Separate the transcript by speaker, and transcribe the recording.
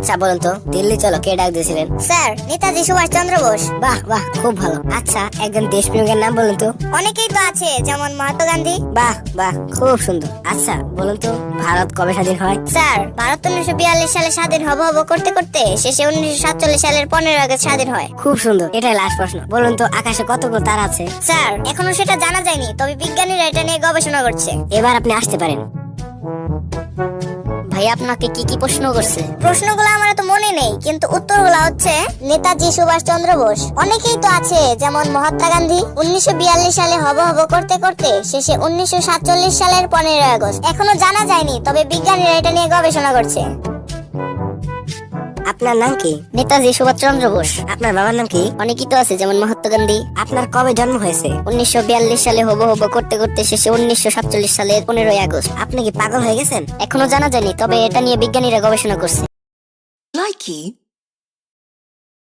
Speaker 1: আচ্ছা বলুন তো, দিল্লি চলো কে ডাক দিয়েছিলেন?
Speaker 2: স্যার, নেতাজি সুভাষচন্দ্র বোস।
Speaker 1: বাহ বাহ, খুব ভালো। আচ্ছা, একজন দেশপ্রেমিকের নাম বলুন তো।
Speaker 2: অনেকেই তো আছে, যেমন মহাত্মা গান্ধী।
Speaker 1: বাহ বাহ, খুব সুন্দর। আচ্ছা বলুন তো, ভারত কবে স্বাধীন হয়?
Speaker 2: স্যার, ভারত 1942 সালে স্বাধীন হব করতে করতে শেষে 1947 সালের 15 আগস্ট স্বাধীন হয়।
Speaker 1: খুব সুন্দর। এটাই লাস্ট প্রশ্ন। বলুন তো, আকাশে কতগুলো তারা আছে?
Speaker 2: স্যার, এখনো সেটা জানা যায়নি, তবে বিজ্ঞানীরা এটা নিয়ে গবেষণা করছে।
Speaker 1: এবার আপনি আসতে পারেন। ভাই আপনাকে কি কি প্রশ্ন করছে?
Speaker 2: প্রশ্নগুলো আমার তো মনে নেই, কিন্তু উত্তরগুলো হচ্ছে নেতাজি সুভাষচন্দ্র বোস। অনেকেই তো আছে, যেমন মহাত্মা গান্ধী। 1942 সালে হব করতে করতে শেষে 1947 সালের 15 আগস্ট। এখনো জানা যায়নি, তবে বিজ্ঞানীরা এটা নিয়ে গবেষণা করছে।
Speaker 1: আপনার নাম কি?
Speaker 2: নেতাজি সুভাষচন্দ্র বোস।
Speaker 1: আপনার বাবার নাম কি?
Speaker 2: অনেকেই তো আছে, যেমন মহাত্মা গান্ধী।
Speaker 1: আপনার কবে জন্ম হয়েছে?
Speaker 2: 1942 সালে হব করতে করতে শেষে 1947 সালের 15 আগস্ট।
Speaker 1: আপনি কি পাগল হয়ে গেছেন?
Speaker 2: এখনো জানা যায়নি, তবে এটা নিয়ে বিজ্ঞানীরা গবেষণা করছে।
Speaker 3: Likey